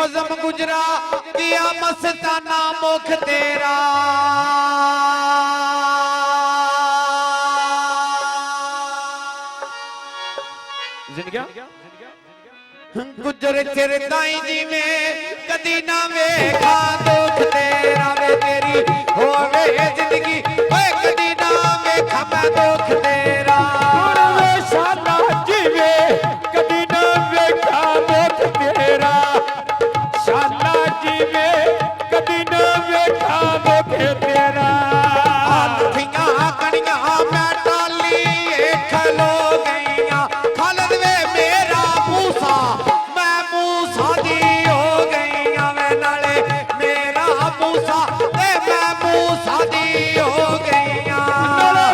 मौजम गुजरा किया मस्ताना मुख तेरा गुजर चिर ताई जी में कदी ना वेखा दुख तेरा वे तेरी होवे जिंदगी ओए कदी ना वेखा मैं दुख तेरा वे शाला जीवे कदी ना वेखा दुख तेरा शाला जीवे कदी ना वेखा दुख तेरा आलफियां कणियां मैं टाली खलो गईयां खालिद वे मेरा मूसा मैं मूसा दी हो गईयां वे नाले मेरा मूसा ते मैं मूसा दी हो गईयां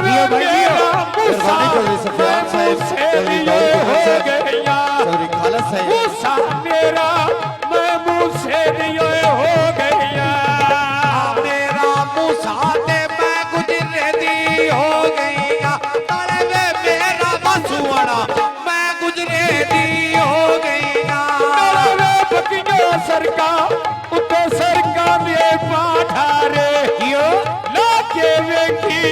मेरा मूसा मूसा मेरा मैं मूसे दियो हो गईया मेरा मूसा ते मैं गुजरे दी हो गईयां नाले वे मेरा बसुआना मैं गुजरे दी हो गईयां वे बकिया सरका उत्ते सरका दे पाठारे लाके वेखी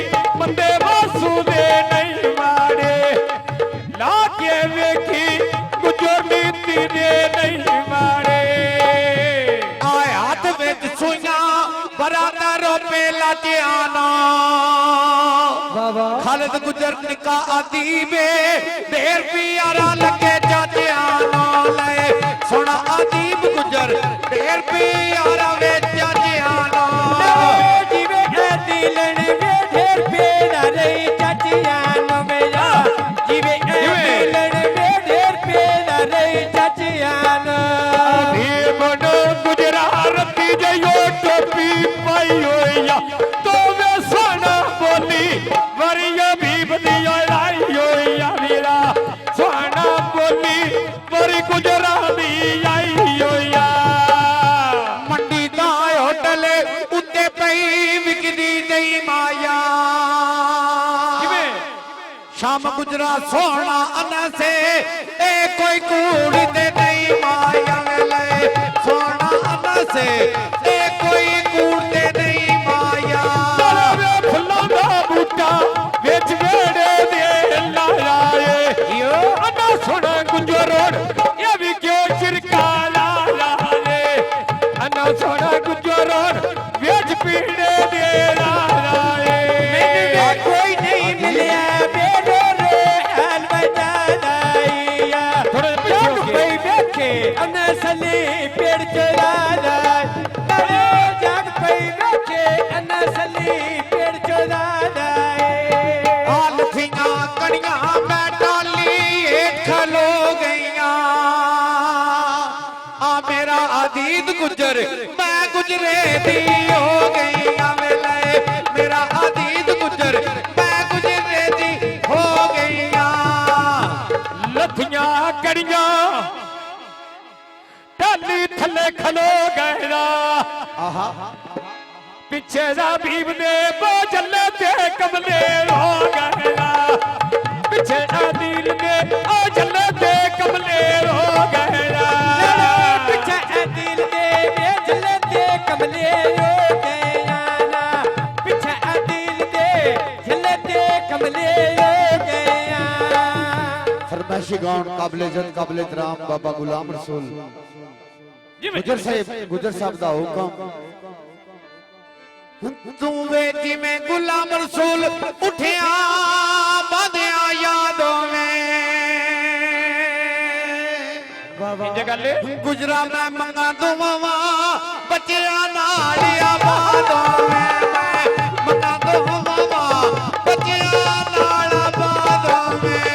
बंदे वासू दे नहीं मारे लाके वेखी गुजर नीति दे नहीं मारे आए हाथ विच सुइयां बरादर पेला जाना खालिद गुजर निका अदीबे ढेर पियारा लगे जाना ले सोना अदीब गुजर ढेर पियारा वे जाना जीवे दिलन वे ढेर पेड़ा रही चाचियानो मेरा जीवे दिलन वे ढेर पेड़ा रही चाचियानो मनो गुजराती जयो टोपी पाई होया तो वे सोना बोली वरिया भी बदियो लाई होया मेरा सोना बोली वरी गुजराती आई होया मंडी दा होटल उत्ते पई विकदी नहीं माया शाम गुजरा सोना अना से ए कोई कूड़ी ते नहीं माया ले सोना अना से ए कोई कूड़ते नहीं माया फुल्लां दा बूटा विच वेड़े दे लाए अना सोना गुजरोड़ ये भी क्यों चिरका लाए अना सोना गुजरोड़ विच पीड़े दे लाए मैंने कोई नहीं मिलिया मेरे रे हाल बजाया थोड़ा पीछे कोई देखे अना सली पेड़ चढ़ा जाए जग पई देखे अना सली पेड़ चढ़ा जाए आलफियां कणियां मैं डाली खलो गईयां आ मेरा अदीद गुजर मैं गुजरे दी हो गईयां वेले मेरा अदीद गुजर मैं गुजरे दी हो गईयां लथियां कड़ियां टाली थले खलो गहरा पिछे ज़बीब ने बोझले ते कमले हो गहरा पिछे आदिल ने बोझले ते कमले हो गहरा पिछे आदिल ने बोझले ते कमले हो गहरा पिछे आदिल ने झले ते कमले हो गहरा फरमाइशी गाउन काबिले जन काबिले इतराम बाबा गुलाम रसूल गुजर साहब दा हुक्म तू वे जिमें गुलाम रसूल उठिया बांधिया यादों में गुजरा मैं मंगा दुआ बचिया नालिया बादों में मंगा दुआ बचिया नाला बादों में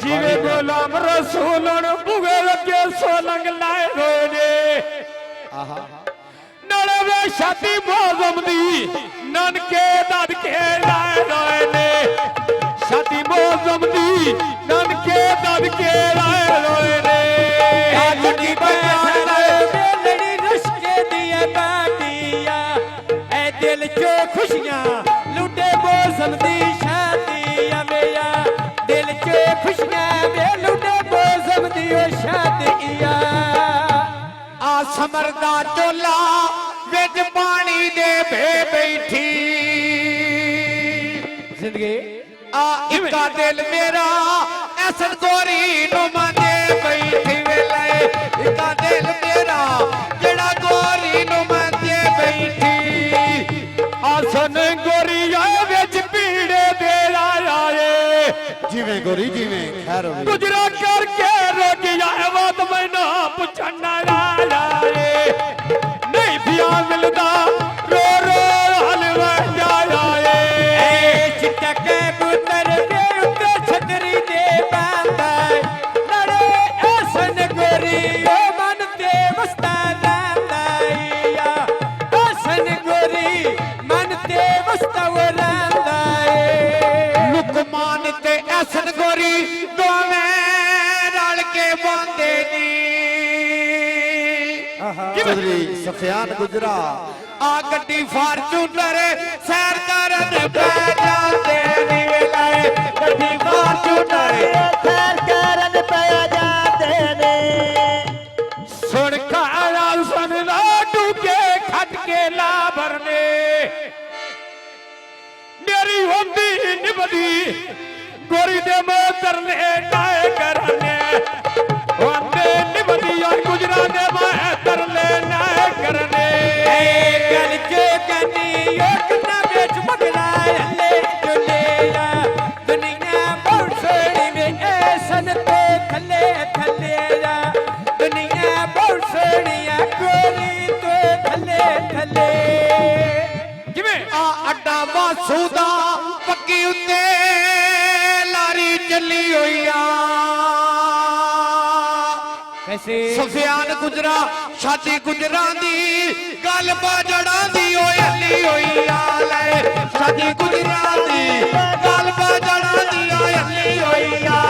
जीवे गुलाम रसूल बुगे लगे सोलंग लाए रोने नड़वे शादी मौजम दी ननके ददके लाए रोने शादी मौजम दी ननके ददके लाए रोने लड़ी रश्के दिए बाटिया ए दिल चो खुशियां लुटे मौसम दी शादी मेरा दिल चो खुशियां लुटे मौसम दी शादी ਸਮਰਦਾ ਚੋਲਾ ਵਿੱਚ ਪਾਣੀ ਦੇ ਭੇ ਬੈਠੀ ਜ਼ਿੰਦਗੀ ਆ ਇੱਕਾ ਦਿਲ ਮੇਰਾ ਐਸਨ ਗੋਰੀ ਨੂੰ ਮੰਨੇ ਬੈਠੀ ਵੇਲੇ ਇੱਕਾ ਦਿਲ ਮੇਰਾ ਜਿਹੜਾ ਗੋਰੀ ਨੂੰ ਮੰਨੇ ਬੈਠੀ ਆਸਨ ਗੋਰੀਆ ਵਿੱਚ ਪੀੜੇ ਦੇ ਆਏ ਜਿਵੇਂ ਗੋਰੀ ਜਿਵੇਂ ਖੈਰ ਹੋਵੇ ਗੁਜਰਾ ਕਰਕੇ ਰੋਟੀਆਂ ਬਾਤ ਮੈਨਾਂ ਪੁੱਛਣ ਨਾ ਆਏ ਨਹੀਂ ਪਿਆ ਮਿਲਦਾ ਰੋ ਰੋ ਹਲਵਾ ਜਾਏ ਏ ਚਿੱਟਕੇ ਪੁੱਤਰ ਦੇ ਉੱਤੇ ਛਤਰੀ ਦੇ ਬੰਦਾ ਲੜੇ ਐਸਨ ਗੋਰੀ ਓ ਮਨ ਤੇ ਵਸਦਾ ਰਹਿੰਦਾ ਇਆ ਐਸਨ ਗੋਰੀ ਮਨ ਤੇ ਵਸਦਾ ਰਹਿੰਦਾ ਏ ਲੁਕਮਾਨ ਤੇ ਐਸਨ ਗੋਰੀ ਦੋਵੇਂ ਰਲ ਕੇ ਬੰਦੇ ਨੀ ਚੌਧਰੀ ਸਫਿਆਨ ਗੁਜਰਾ ਆ ਗੱਡੀ ਫਾਰਚੂਨਰ ਸੈਰ ਕਰਨ ਪੈ ਜਾਂਦੇ ਨੀ ਵੇਲੇ ਗੱਡੀ ਫਾਰਚੂਨਰ ਸੈਰ ਕਰਨ ਪਿਆ ਜਾਂਦੇ ਨੇ ਸੁਣ ਖਾਇਆ ਸੁਣ ਲਾ ਡੂਕੇ ਖੱਟ ਕੇ ਲਾ ਭਰਨੇ ਮੇਰੀ ਹੁੰਦੀ ਨਿਭਦੀ ਗੋਰੀ ਦੇ ਮੈਂ ਤਰਨੇ ਕਾਏ ਕਰਨੇ ਹੁੰਦੇ ਨਿਭਦੀ ਔਰ ਗੁਜਰਾਂ ਦੇ ਮੈਂ ਤਰਲੇ ਨਾ ਕਰਨੇ ਏ ਗੱਲ ਜੇ ਕੰਨੀ ਓ ਕਿੰਨਾ ਵਿੱਚ ਮਗਲਾ ਹੱਲੇ ਚੁੱਲੇਆ ਦੁਨੀਆ ਬਹੁਤ ਸੋਹਣੀ ਵੇ ਐਸਨ ਤੇ ਥੱਲੇ ਥੱਲੇ ਆ ਦੁਨੀਆ ਬਹੁਤ ਸੋਹਣੀ ਆ ਗੋਰੀ ਤੇ ਥੱਲੇ ਥੱਲੇ ਕਿਵੇਂ ਆ ਅੱਡਾ ਵਾਸੂ ਦਾ ਪੱਕੀ ਉੱਤੇ ਲਾਰੀ ਚੱਲੀ ਹੋਈ ਆ ਕੈਸੇ ਸਫਿਆਨ ਗੁਜਰਾ ਸ਼ਾਦੀ ਗੁਜਰਾਂ ਦੀ ਗੱਲ ਬਾਜੜਾਂ ਦੀ ਓਏ ਹੱਲੀ ਹੋਈ ਆ ਲੈ ਸ਼ਾਦੀ ਗੁਜਰਾਂ ਦੀ ਗੱਲ ਬਾਜੜਾਂ ਦੀ ਓਏ ਹੱਲੀ ਹੋਈ ਆ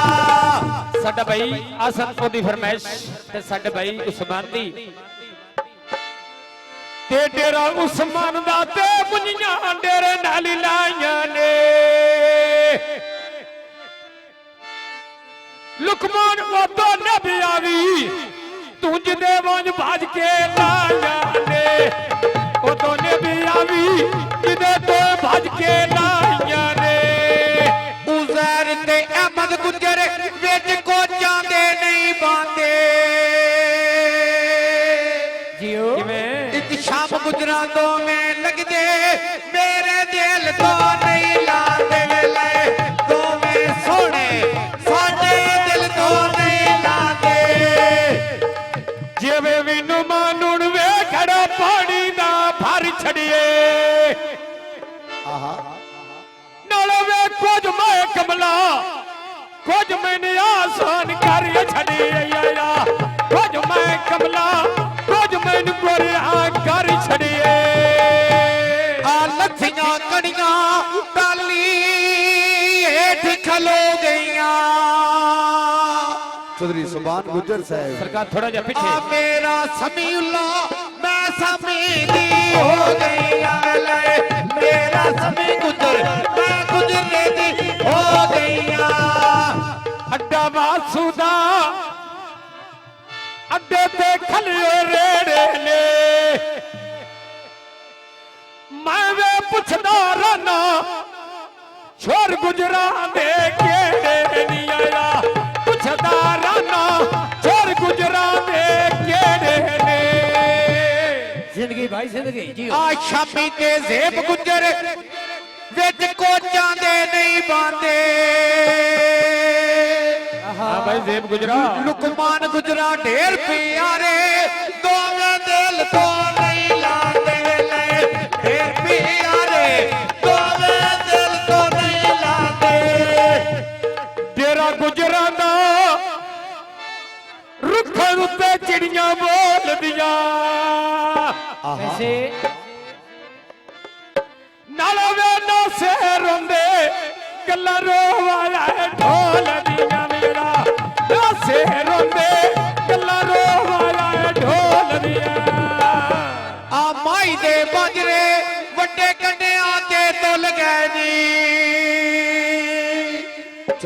ਸਾਡਾ ਭਾਈ ਆਸਨ ਉਹਦੀ ਫਰਮਾਇਸ਼ ਤੇ ਸਾਡੇ ਭਾਈ ਉਸਮਾਨ ਦੀ ਤੇ ਡੇਰਾ ਉਸਮਾਨ ਦਾ ਤੇ ਮੁੰਨੀਆਂ ਡੇਰੇ ਨਾਲ ਲਾਈਆਂ ਨੇ ਲੁਕਮਾਨ ਉਹ ਤੋਂ ਨਬੀ ਆਵੀ ਤੂੰ ਜਿਹਦੇ ਵਾਂਝ ਭੱਜ ਕੇ ਲਾਈਆਂ ਨੇ ਉਹ ਤੋਂ ਨਬੀ ਆਵੀ ਜਿਹਦੇ ਤੋਂ ਭੱਜ ਕੇ ਲਾਈਆਂ ਨੇ ਉਜ਼ੈਰ ਤੇ ਅਹਿਮਦ ਗੁਜਰ ਵਿੱਚ ਕੋਚਾਂ ਦੇ ਨਹੀਂ ਬਾਂਦੇ ਜਿਓ ਕਿਵੇਂ ਇੱਕ ਸ਼ਾਮ ਗੁਜਰਾਂ ਦੋਵੇਂ ਲੱਗਦੇ ਮੇਰੇ ਦਿਲ ਤੋਂ ਨਹੀਂ ਲਾਂਦੇ ਵੇਲੇ ਦੋਵੇਂ ਸੋਹਣੇ ਸਾਡੇ ਦਿਲ ਤੋਂ ਨਹੀਂ ਲਾਂਦੇ ਜਿਵੇਂ ਮੈਨੂੰ ਮਾਨੂਣ ਵੇ ਖੜਾ ਪਾਣੀ ਦਾ ਭਰ ਛੜੀਏ ਆਹਾ ਨਾਲ ਵੇ ਕੁਝ ਮੈਂ ਕਮਲਾ ਕੁਝ ਮੈਨੂੰ ਆਸਾਨ ਕਰ ਛੜੀਏ ਆ ਕੁਝ ਮੈਂ ਕਮਲਾ ਕੁਝ ਮੈਨੂੰ ਗੋਰਿਆ ਕਰ ਛੜੀਏ ਆ ਲੱਥੀਆਂ ਕੜੀਆਂ ਟਾਲੀ ਹੇਠ ਖਲੋ ਗਈਆਂ ਚੌਧਰੀ ਸੁਬਾਨ ਗੁਜਰ ਸਾਹਿਬ ਸਰਕਾਰ ਥੋੜਾ ਜਿਹਾ ਆ ਪਿੱਛੇ ਮੇਰਾ ਸਮੀਉੱਲਾ ਮੈਂ ਸਮੀ ਦੀ ਹੋ ਗਈ ਆ ਲੈ ਮੇਰਾ ਸਮੀ ਗੁਜਰ ਮੈਂ ਗੁਜਰੇ ਦੀ ਹੋ ਗਈ ਆ ਅੱਡਾ ਵਾਸੂ ਦਾ ਅੱਡੇ ਤੇ ਖਲਿਓ ਰੇੜੇ ਨੇ ਮੈਂ ਵੇ ਪੁੱਛਦਾ ਰਹਿਣਾ ਛੋਰ ਗੁਜਰਾਂ ਦੇ ਕਿਹੜੇ ਨਹੀਂ ਆਇਆ ਪੁੱਛਦਾ ਰਹਿਣਾ ਛੋਰ ਗੁਜਰਾਂ ਦੇ ਕਿਹੜੇ ਨੇ ਜ਼ਿੰਦਗੀ ਭਾਈ ਜ਼ਿੰਦਗੀ ਜਿਓ ਆ ਸ਼ਾਮੀ ਤੇ ਜ਼ੇਬ ਗੁਜਰ ਵਿੱਚ ਕੋਚਾਂ ਦੇ ਨਹੀਂ ਬਾਂਦੇ ਹਾਂ ਭਾਈ ਜ਼ੇਬ ਗੁਜਰਾ ਲੁਕਮਾਨ ਗੁਜਰਾ ਢੇਰ ਪਿਆਰੇ ਦੋਵੇਂ ਦਿਲ ਤੋਂ ਨਹੀਂ ਲਾਂਦੇ ਲੈ ਢੇਰ ਪਿਆਰੇ ਦੋਵੇਂ ਦਿਲ ਤੋਂ ਨਹੀਂ ਲਾਂਦੇ ਤੇਰਾ ਗੁਜਰਾਂ ਦਾ ਰੁੱਖਾਂ ਉੱਤੇ ਚਿੜੀਆਂ ਬੋਲਦੀਆਂ ਆਹਾ ਕੈਸੇ ਨਾਲ ਵੇ ਨਾਸੇ ਰੋਂਦੇ ਗੱਲਾਂ ਰੋਵਾਲਾ ਢੋਲ ਦੀਆਂ ਮੇਰਾ ਨਾਸੇ ਰੋਂਦੇ ਗੱਲਾਂ ਰੋਵਾਲਾ ਢੋਲ ਦੀਆਂ ਆ ਮਾਈ ਦੇ ਬਾਜਰੇ ਵੱਡੇ ਕੰਡਿਆਂ ਤੇ ਤੁਲ ਗਏ ਨੀ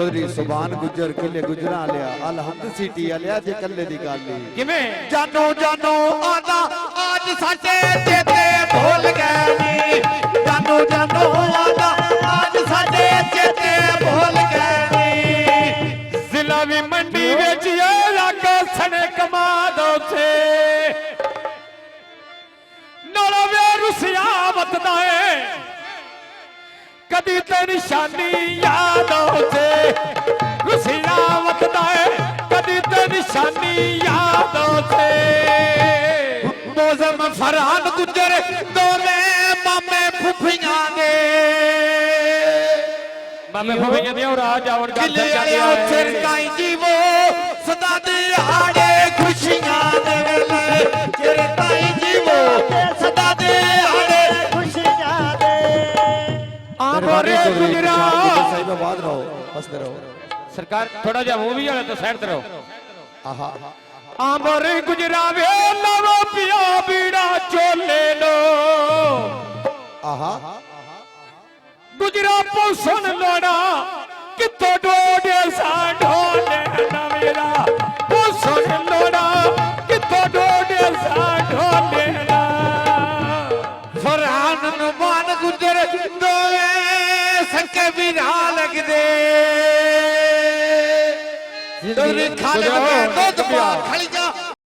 ਚੌਧਰੀ ਸੁਬਾਨ ਗੁੱਜਰ ਕਿਲੇ ਗੁਜਰਾਂ ਲਿਆ ਅਲਹਮਦ ਸਿਟੀ ਵਾਲਿਆ ਜੇ ਕੱਲੇ ਦੀ ਗੱਲ ਨਹੀਂ ਕਿਵੇਂ ਜਾਨੋ ਜਾਨੋ ਆਂਦਾ ਅੱਜ ਸਾਡੇ ਚੇਤੇ ਭੁੱਲ ਗਏ ਨੀ ਜਾਨੋ ਜਾਨੋ ਆਂਦਾ ਅੱਜ ਸਾਡੇ ਚੇਤੇ ਭੁੱਲ ਗਏ ਨੀ ਜ਼ਿਲ੍ਹਾ ਵੀ ਮੰਡੀ ਵਿੱਚ ਲੱਗ ਸਣੇ ਕਮਾ ਦੋ ਸੇ ਨਾਲਾ ਵੇ ਰੁਸਿਆ ਵਤਦਾ ਏ ਕਦੀ ਤੇ ਨਿਸ਼ਾਨੀ ਯਾਦ ਆਉਸੇ ਰੁਸਿਆ ਵਤਦਾ ਏ ਕਦੀ ਤੇ ਨਿਸ਼ਾਨੀ ਯਾਦ ਆਉਸੇ ਮੌਜ਼ਮ ਫਰਹਾਨ ਗੁੱਜਰ ਦੋਵੇਂ ਮਾਮੇ ਫੁੱਫੀਆਂ ਦੇ ਮਾਮੇ ਫੁੱਫੀਆਂ ਦੇ ਉਹ ਰਾਜ ਆਵਣ ਗੱਲ ਕਿਲੇ ਵਾਲਿਆ ਸਿਰ ਤਾਈ ਜੀਵੋ ਸਦਾ ਦਿਹਾੜੇ ਖੁਸ਼ੀਆਂ ਦੇ ਵੇਲੇ ਸਿਰ ਤਾਈ ਜੀਵੋ ਸਦਾ ਦਿਹਾੜੇ ਖੁਸ਼ੀਆਂ ਦੇ ਆਂਬਰੇ ਗੁਜਰਾ ਸਾਹਿਬ ਬਾਦ ਰਹੋ ਹੱਸਦੇ ਰਹੋ ਸਰਕਾਰ ਥੋੜਾ ਜਿਹਾ ਮੂਵੀ ਵਾਲੇ ਤੋਂ ਸਾਈਡ ਤੇ ਰਹੋ ਆਹਾ ਆਂਬਰੇ ਗੁਜਰਾ ਵੇ ਲਵੋ ਪਿਆ ਬੀੜਾ ਚੋਲੇ ਲੋ ਆਹਾ ਗੁਜਰਾ ਪੋਸਣ ਲੋੜਾ ਕਿੱਥੋਂ ਡੋਡੇ ਸਾ ਢੋਲੇ ਨਾ ਮੇਰਾ ਪੋਸਣ ਲੋੜਾ ਕਿੱਥੋਂ ਡੋਡੇ ਸਾ ਢੋਲੇ ਨਾ ਫਰਹਾਨ ਨੂੰ ਮਾਨ ਗੁੱਜਰ ਦੋਵੇਂ ਸਕੇ ਵੀਰਾ ਲੱਗਦੇ ਤੇਰੇ ਖਾਲੇ ਮੇ ਦੁੱਧ ਪਾ ਖਲੀਆਂ